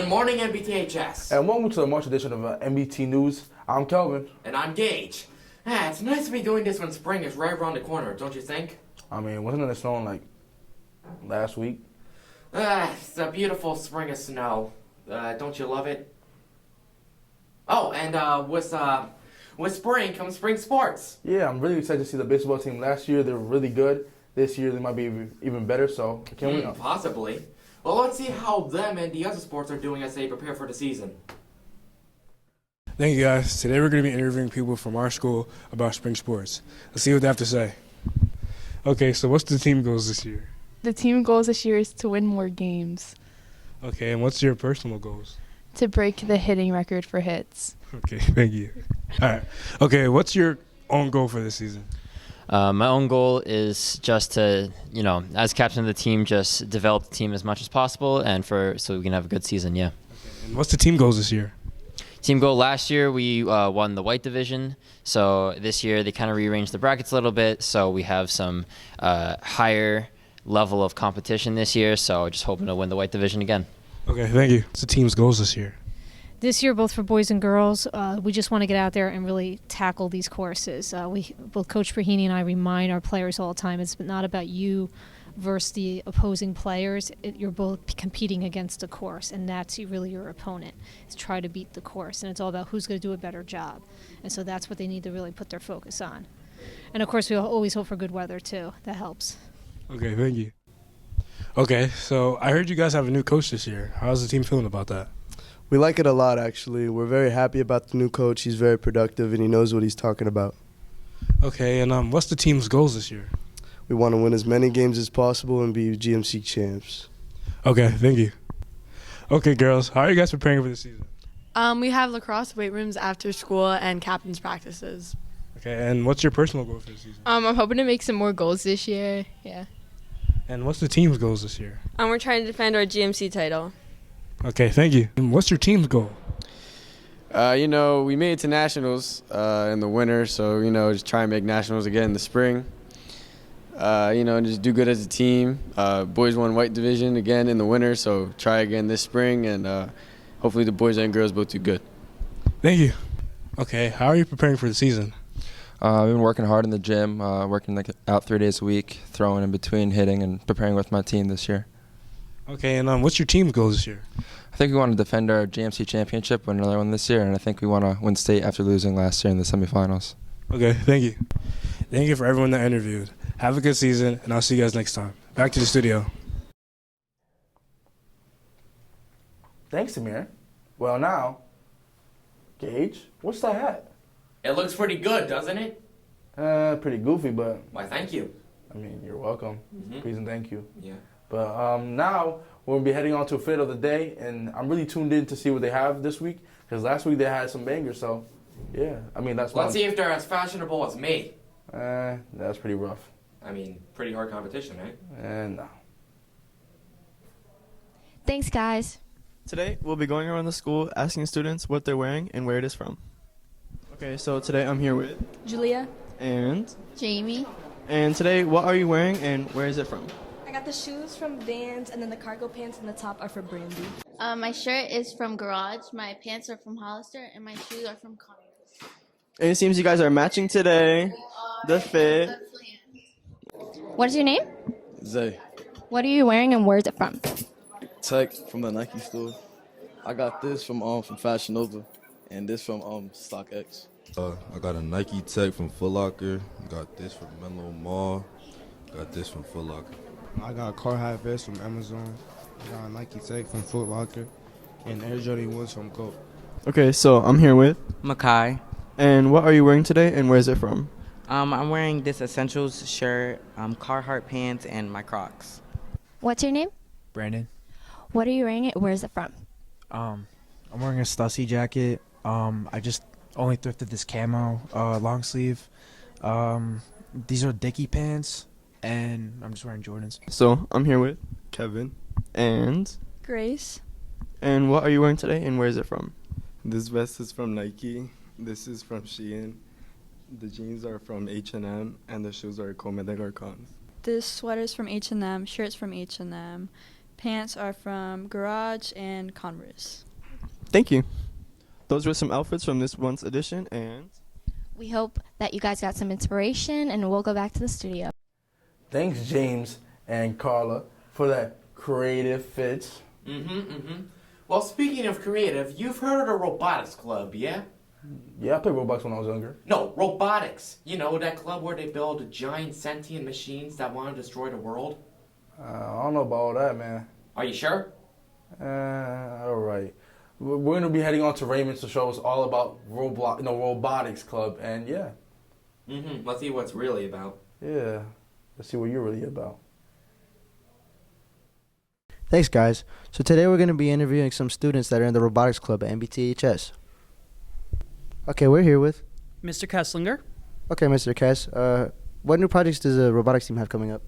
Good morning, NBTHS. And welcome to the March edition of NBT News. I'm Kelvin. And I'm Gage. It's nice to be doing this when spring is right around the corner, don't you think? I mean, wasn't it snowing like last week? It's a beautiful spring of snow. Don't you love it? Oh, and with spring comes spring sports. Yeah, I'm really excited to see the baseball team. Last year they were really good. This year they might be even better, so can we? Possibly. Well, let's see how them and the other sports are doing as they prepare for the season. Thank you, guys. Today we're going to be interviewing people from our school about spring sports. Let's see what they have to say. Okay, so what's the team goals this year? The team goals this year is to win more games. Okay, and what's your personal goals? To break the hitting record for hits. Okay, thank you. All right. Okay, what's your own goal for this season? My own goal is just to, as captain of the team, just develop the team as much as possible and so we can have a good season, yeah. Okay, and what's the team goals this year? Team goal last year, we won the white division. So this year they kind of rearranged the brackets a little bit. So we have some higher level of competition this year. So just hoping to win the white division again. Okay, thank you. What's the team's goals this year? This year, both for boys and girls, we just want to get out there and really tackle these courses. Both Coach Brahini and I remind our players all the time, it's not about you versus the opposing players. You're both competing against a course, and that's really your opponent. Is try to beat the course, and it's all about who's going to do a better job. And so that's what they need to really put their focus on. And, of course, we always hope for good weather, too. That helps. Okay, thank you. Okay, so I heard you guys have a new coach this year. How's the team feeling about that? We like it a lot, actually. We're very happy about the new coach. He's very productive, and he knows what he's talking about. Okay, and what's the team's goals this year? We want to win as many games as possible and be GMC champs. Okay, thank you. Okay, girls, how are you guys preparing for the season? We have lacrosse weight rooms after school and captain's practices. Okay, and what's your personal goal for the season? I'm hoping to make some more goals this year, yeah. And what's the team's goals this year? We're trying to defend our GMC title. Okay, thank you. And what's your team's goal? We made it to nationals in the winter, so, just try and make nationals again in the spring. And just do good as a team. Boys won white division again in the winter, so try again this spring, and hopefully the boys and girls both do good. Thank you. Okay, how are you preparing for the season? I've been working hard in the gym, working out 3 days a week, throwing in between, hitting, and preparing with my team this year. Okay, and what's your team's goals this year? I think we want to defend our GMC championship, win another one this year, and I think we want to win state after losing last year in the semifinals. Okay, thank you. Thank you for everyone that interviewed. Have a good season, and I'll see you guys next time. Back to the studio. Thanks, Amir. Well, now, Gage, what's that hat? It looks pretty good, doesn't it? Pretty goofy, but Why, thank you. I mean, you're welcome. Please and thank you. Yeah. But now we'll be heading on to a fit of the day, and I'm really tuned in to see what they have this week, because last week they had some bangers, so yeah. I mean, that's Let's see if they're as fashionable as me. That's pretty rough. I mean, pretty hard competition, right? And no. Thanks, guys. Today, we'll be going around the school asking students what they're wearing and where it is from. Okay, so today I'm here with Julia. And Jamie. And today, what are you wearing and where is it from? I got the shoes from Vans, and then the cargo pants and the top are for Brandy. My shirt is from Garage, my pants are from Hollister, and my shoes are from Converse. And it seems you guys are matching today. The fit. What's your name? Zay. What are you wearing and where is it from? Tech from the Nike store. I got this from Fashion Nova, and this from StockX. I got a Nike Tech from Foot Locker. Got this from Menlo Mall. Got this from Foot Locker. I got a Carhartt vest from Amazon. I got a Nike Tech from Foot Locker, and Air Jordan 1s from Coke. Okay, so I'm here with Makai. And what are you wearing today and where is it from? I'm wearing this Essentials shirt, Carhartt pants, and my Crocs. What's your name? Brandon. What are you wearing and where is it from? I'm wearing a Stussy jacket. I just only thrifted this camo long sleeve. These are Dickie pants, and I'm just wearing Jordans. So I'm here with Kevin. And Grace. And what are you wearing today and where is it from? This vest is from Nike. This is from Shein. The jeans are from H&M, and the shoes are Comme des Garçons. This sweater's from H&M, shirt's from H&M, pants are from Garage and Converse. Thank you. Those were some outfits from this month's edition, and We hope that you guys got some inspiration, and we'll go back to the studio. Thanks, James and Carla, for that creative fits. Well, speaking of creative, you've heard of the robotics club, yeah? Yeah, I played Roblox when I was younger. No, robotics. You know, that club where they build giant sentient machines that want to destroy the world? I don't know about all that, man. Are you sure? All right. We're going to be heading on to Raymond's to show us all about robotics club, and yeah. Let's see what it's really about. Yeah. Let's see what you're really about. Thanks, guys. So today we're going to be interviewing some students that are in the robotics club at NBTHS. Okay, we're here with Mr. Kesslinger. Okay, Mr. Kess. What new projects does the robotics team have coming up?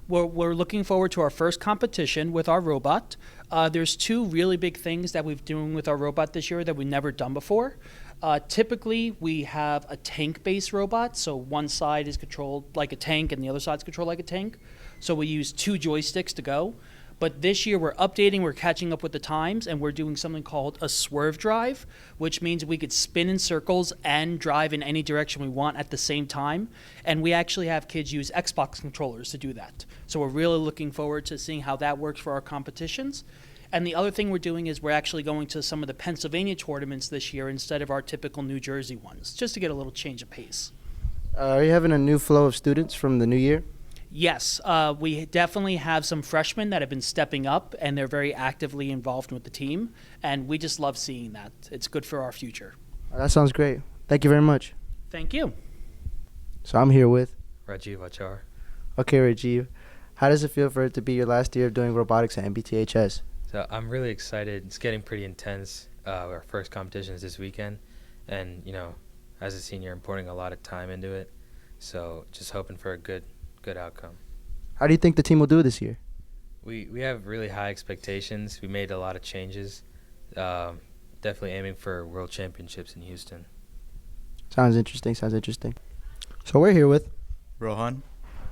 We're looking forward to our first competition with our robot. There's two really big things that we've doing with our robot this year that we've never done before. Typically, we have a tank-based robot, so one side is controlled like a tank and the other side's controlled like a tank. So we use two joysticks to go. But this year we're updating, we're catching up with the times, and we're doing something called a swerve drive, which means we could spin in circles and drive in any direction we want at the same time. And we actually have kids use Xbox controllers to do that. So we're really looking forward to seeing how that works for our competitions. And the other thing we're doing is we're actually going to some of the Pennsylvania tournaments this year instead of our typical New Jersey ones, just to get a little change of pace. Are you having a new flow of students from the new year? Yes, we definitely have some freshmen that have been stepping up, and they're very actively involved with the team, and we just love seeing that. It's good for our future. That sounds great. Thank you very much. Thank you. So I'm here with Rajiv Achar. Okay, Rajiv. How does it feel for it to be your last year of doing robotics at MBTHS? So I'm really excited. It's getting pretty intense. Our first competition is this weekend, and as a senior, I'm putting a lot of time into it. So just hoping for a good outcome. How do you think the team will do this year? We have really high expectations. We made a lot of changes. Definitely aiming for world championships in Houston. Sounds interesting. So we're here with Rohan.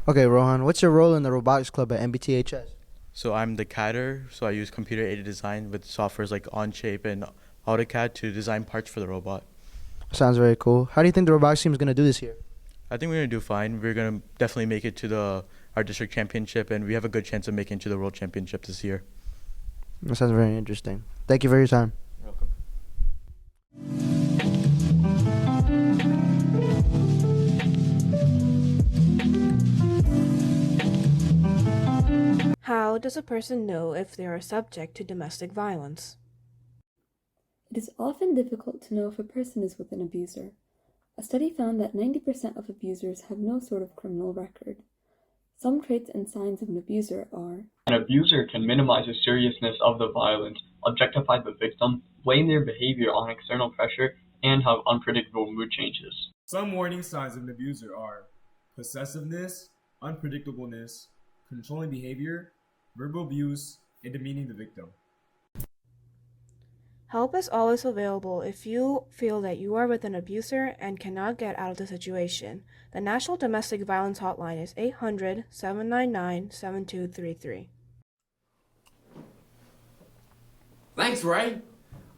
Okay, Rohan, what's your role in the robotics club at MBTHS? So I'm the CADer, so I use computer-aided design with softwares like Onshape and AutoCAD to design parts for the robot. Sounds very cool. How do you think the robotics team is going to do this year? I think we're going to do fine. We're going to definitely make it to our district championship, and we have a good chance of making it to the world championship this year. That sounds very interesting. Thank you for your time. You're welcome. How does a person know if they are subject to domestic violence? It is often difficult to know if a person is with an abuser. A study found that 90% of abusers have no sort of criminal record. Some traits and signs of an abuser are: an abuser can minimize the seriousness of the violence, objectify the victim, blame their behavior on external pressure, and have unpredictable mood changes. Some warning signs of an abuser are possessiveness, unpredictableness, controlling behavior, verbal abuse, and demeaning the victim. Help is always available if you feel that you are with an abuser and cannot get out of the situation. The National Domestic Violence Hotline is 800-799-7233. Thanks, Ray.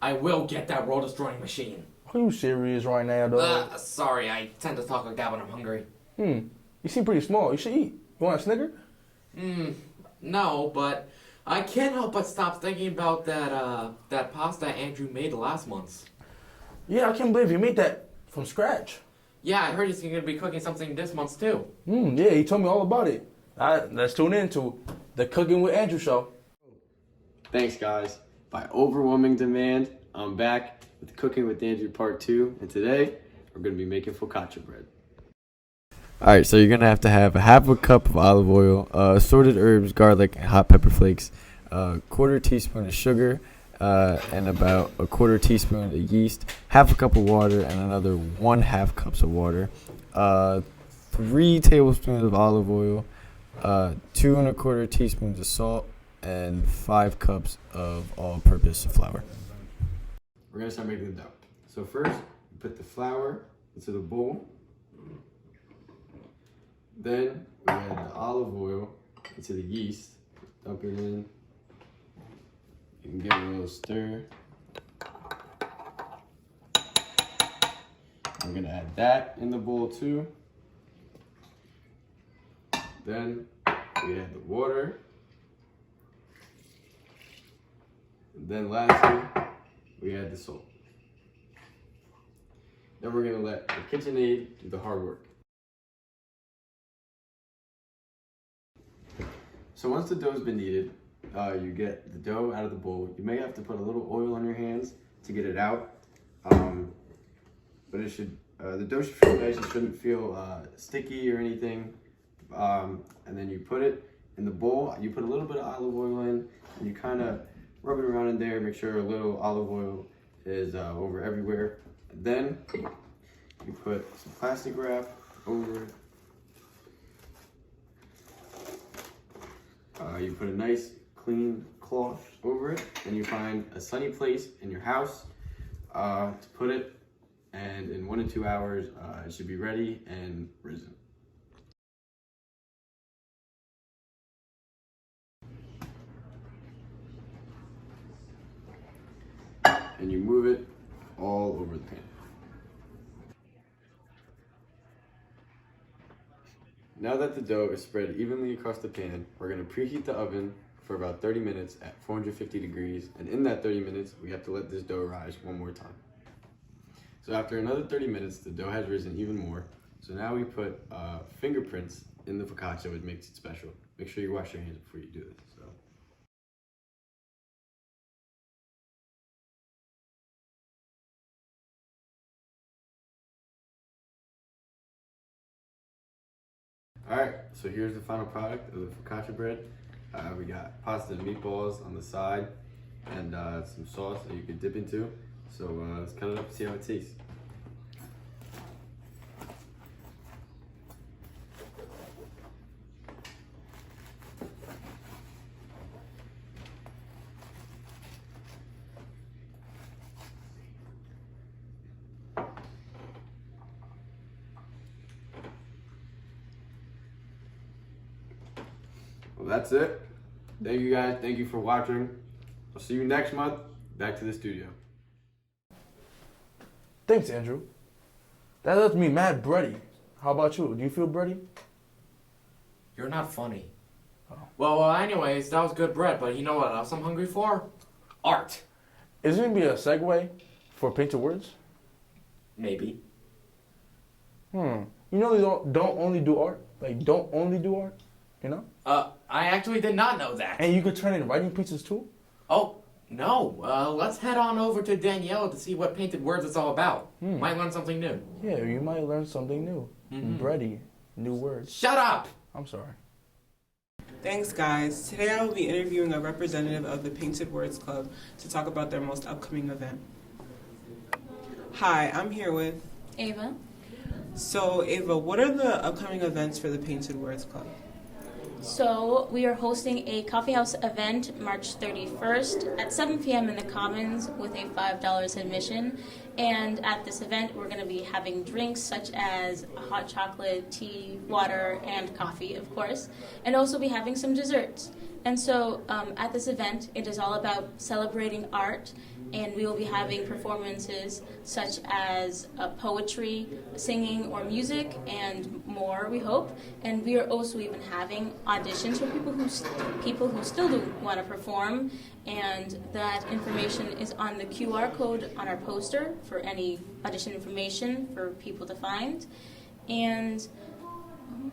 I will get that world-destroying machine. Are you serious right now, though? Sorry, I tend to talk like that when I'm hungry. You seem pretty small. You should eat. You want a Snicker? No, but I can't help but stop thinking about that pasta Andrew made last month. Yeah, I can't believe you made that from scratch. Yeah, I heard he's going to be cooking something this month, too. Yeah, he told me all about it. Let's tune in to the Cooking with Andrew show. Thanks, guys. By overwhelming demand, I'm back with Cooking with Andrew Part 2, and today we're going to be making focaccia bread. Alright, so you're going to have a half a cup of olive oil, assorted herbs, garlic, and hot pepper flakes, a quarter teaspoon of sugar, and about a quarter teaspoon of yeast, half a cup of water, and another 1/2 cups of water, 3 tablespoons of olive oil, 2 1/4 teaspoons of salt, and 5 cups of all-purpose flour. We're going to start making the dough. So first, you put the flour into the bowl. Then we add the olive oil into the yeast, dump it in, You can give it a little stir. I'm gonna add that in the bowl too. Then we add the water. And then lastly, we add the salt. Then we're gonna let the KitchenAid do the hard work. So once the dough's been kneaded, you get the dough out of the bowl. You may have to put a little oil on your hands to get it out, but it should. The dough should feel nice. It shouldn't feel sticky or anything. And then you put it in the bowl. You put a little bit of olive oil in, and you kind of rub it around in there. Make sure a little olive oil is over everywhere. And then you put some plastic wrap over it. You put a nice clean cloth over it, and you find a sunny place in your house to put it, and in 1 to 2 hours it should be ready and risen. And you move it all over the pan. Now that the dough is spread evenly across the pan, we're going to preheat the oven for about 30 minutes at 450 degrees, and in that 30 minutes, we have to let this dough rise one more time. So after another 30 minutes, the dough has risen even more. So now we put fingerprints in the focaccia, which makes it special. Make sure you wash your hands before you do this. Alright, so here's the final product of the focaccia bread. We got pasta and meatballs on the side, and some sauce that you can dip into. So let's cut it up and see how it tastes. Well, that's it. Thank you guys. Thank you for watching. I'll see you next month. Back to the studio. Thanks, Andrew. That left me mad bready. How about you? Do you feel bready? You're not funny. Oh. Well, anyways, that was good bread, but you know what else I'm hungry for? Art. Is there going to be a segue for painted words? Maybe. You know they don't only do art? Like, don't only do art? You know? I actually did not know that. And you could turn in writing pieces too? Oh, no. Let's head on over to Danielle to see what painted words it's all about. Might learn something new. Yeah, you might learn something new. Bready. New words. Shut up! I'm sorry. Thanks, guys. Today I will be interviewing a representative of the Painted Words Club to talk about their most upcoming event. Hi, I'm here with Ava. So, Ava, what are the upcoming events for the Painted Words Club? So we are hosting a coffee house event March 31st at 7 p.m. in the Commons with a $5 admission. And at this event, we're going to be having drinks such as hot chocolate, tea, water, and coffee, of course, and also be having some desserts. And so at this event, it is all about celebrating art, and we will be having performances such as poetry, singing, or music, and more, we hope. And we are also even having auditions for people who still do want to perform, and that information is on the QR code on our poster for any audition information for people to find. And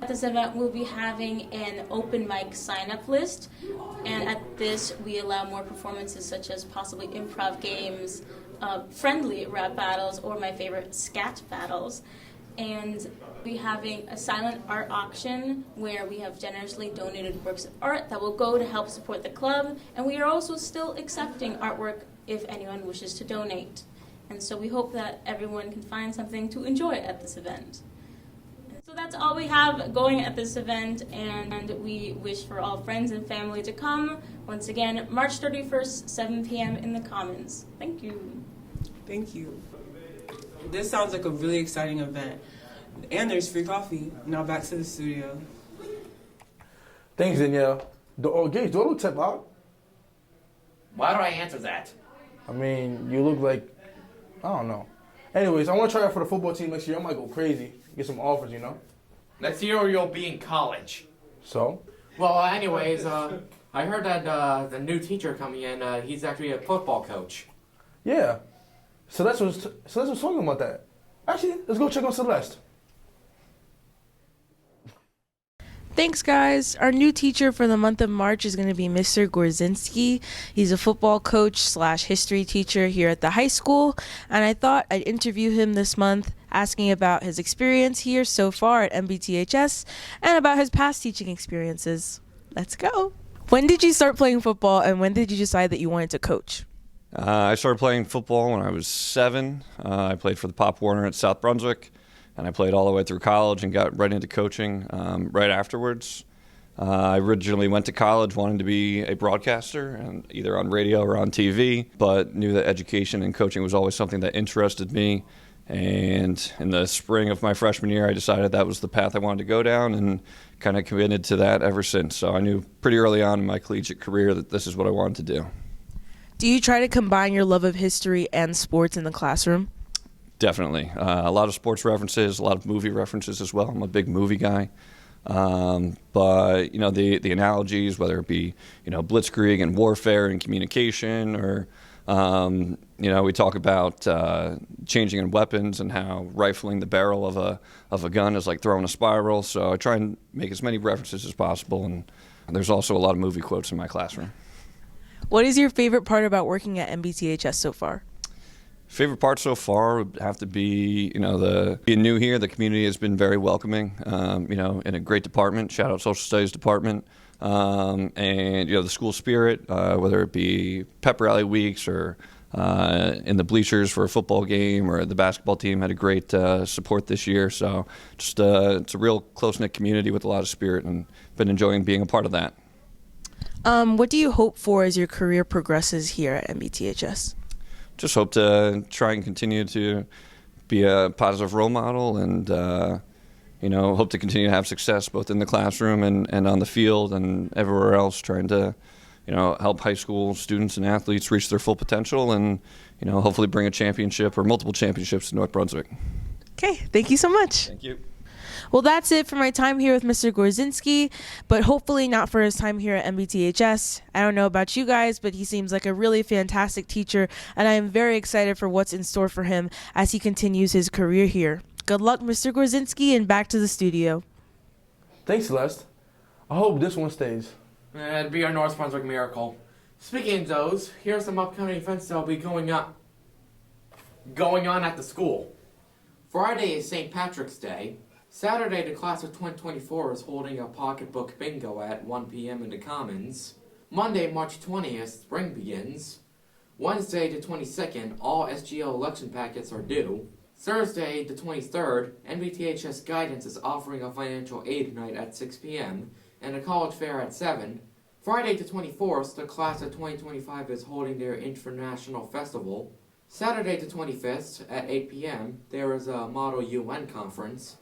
at this event, we'll be having an open mic sign-up list, and at this, we allow more performances such as possibly improv games, friendly rap battles, or my favorite, scat battles. And we'll be having a silent art auction where we have generously donated works of art that will go to help support the club, and we are also still accepting artwork if anyone wishes to donate. And so we hope that everyone can find something to enjoy at this event. So that's all we have going at this event, and we wish for all friends and family to come. Once again, March 31st, 7 p.m. in the Commons. Thank you. Thank you. This sounds like a really exciting event. And there's free coffee. Now back to the studio. Thanks, Danielle. Gage, do I look tip out? Why do I answer that? I mean, you look like, I don't know. Anyways, I want to try out for the football team next year. I might go crazy, get some offers, you know? Next year you'll be in college. So? Well, anyways, I heard that the new teacher coming in, he's actually a football coach. Yeah. Celeste was talking about that. Actually, let's go check on Celeste. Thanks, guys. Our new teacher for the month of March is going to be Mr. Gorzinski. He's a football coach / history teacher here at the high school, and I thought I'd interview him this month, asking about his experience here so far at NBTHS and about his past teaching experiences. Let's go. When did you start playing football, and when did you decide that you wanted to coach? I started playing football when I was 7. I played for the Pop Warner at South Brunswick. And I played all the way through college and got right into coaching right afterwards. I originally went to college wanting to be a broadcaster, and either on radio or on TV, but knew that education and coaching was always something that interested me. And in the spring of my freshman year, I decided that was the path I wanted to go down, and kind of committed to that ever since. So I knew pretty early on in my collegiate career that this is what I wanted to do. Do you try to combine your love of history and sports in the classroom? Definitely. A lot of sports references, a lot of movie references as well. I'm a big movie guy. But, you know, the analogies, whether it be, you know, blitzkrieg and warfare and communication, or, you know, we talk about changing in weapons and how rifling the barrel of a gun is like throwing a spiral. So I try and make as many references as possible. And there's also a lot of movie quotes in my classroom. What is your favorite part about working at NBTHS so far? Favorite part so far would have to be, you know, being new here. The community has been very welcoming, you know, in a great department. Shout out Social Studies Department. And, you know, the school spirit, whether it be pep rally weeks or in the bleachers for a football game, or the basketball team had a great support this year. So just it's a real close-knit community with a lot of spirit, and been enjoying being a part of that. What do you hope for as your career progresses here at NBTHS? Just hope to try and continue to be a positive role model, and you know, hope to continue to have success both in the classroom and on the field and everywhere else, trying to, you know, help high school students and athletes reach their full potential, and, you know, hopefully bring a championship or multiple championships to North Brunswick. Okay, thank you so much. Thank you. Well, that's it for my time here with Mr. Gorzinski, but hopefully not for his time here at NBTHS. I don't know about you guys, but he seems like a really fantastic teacher, and I am very excited for what's in store for him as he continues his career here. Good luck, Mr. Gorzinski, and back to the studio. Thanks, Celeste. I hope this one stays. It'd be our North Brunswick miracle. Speaking of those, here's some upcoming events that'll be going on at the school. Friday is St. Patrick's Day. Saturday, the class of 2024 is holding a pocketbook bingo at 1 p.m. in the Commons. Monday, March 20th, spring begins. Wednesday, the 22nd, all SGL election packets are due. Thursday, the 23rd, NBTHS Guidance is offering a financial aid night at 6 p.m. and a college fair at 7. Friday, the 24th, the class of 2025 is holding their international festival. Saturday, the 25th, at 8 p.m., there is a Model UN conference.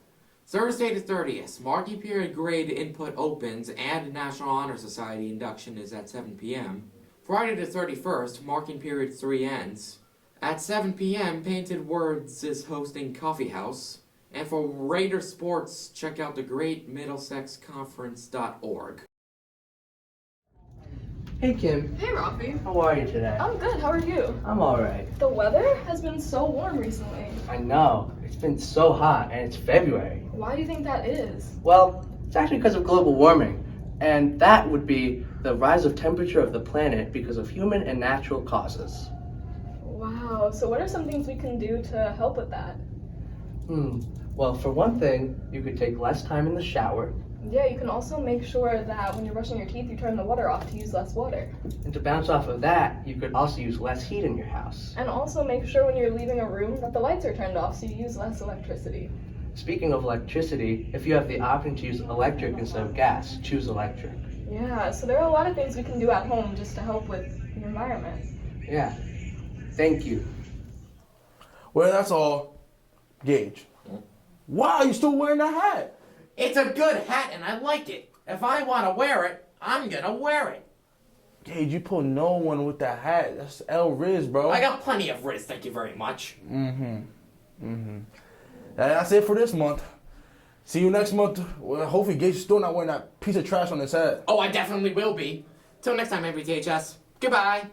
Thursday the 30th, marking period grade input opens and National Honor Society induction is at 7 p.m. Friday the 31st, marking period 3 ends. At 7 p.m., Painted Words is hosting Coffee House. And for Raider Sports, check out the GreatMiddlesexConference.org. Hey Kim. Hey Rafi. How are you today? I'm good, how are you? I'm alright. The weather has been so warm recently. I know. It's been so hot and it's February. Why do you think that is? Well, it's actually because of global warming. And that would be the rise of temperature of the planet because of human and natural causes. Wow, so what are some things we can do to help with that? Well, for one thing, you could take less time in the shower. Yeah, you can also make sure that when you're brushing your teeth, you turn the water off to use less water. And to bounce off of that, you could also use less heat in your house. And also make sure when you're leaving a room that the lights are turned off so you use less electricity. Speaking of electricity, if you have the option to use electric instead of gas, choose electric. Yeah, so there are a lot of things we can do at home just to help with the environment. Yeah. Thank you. Well, that's all. Gage. Wow, you still wearing that hat? It's a good hat and I like it. If I want to wear it, I'm gonna wear it. Gage, you put no one with that hat. That's El Riz, bro. I got plenty of Riz, thank you very much. That's it for this month. See you next month. Well, hopefully Gage is still not wearing that piece of trash on his head. Oh, I definitely will be. Till next time, NBTHS. Goodbye.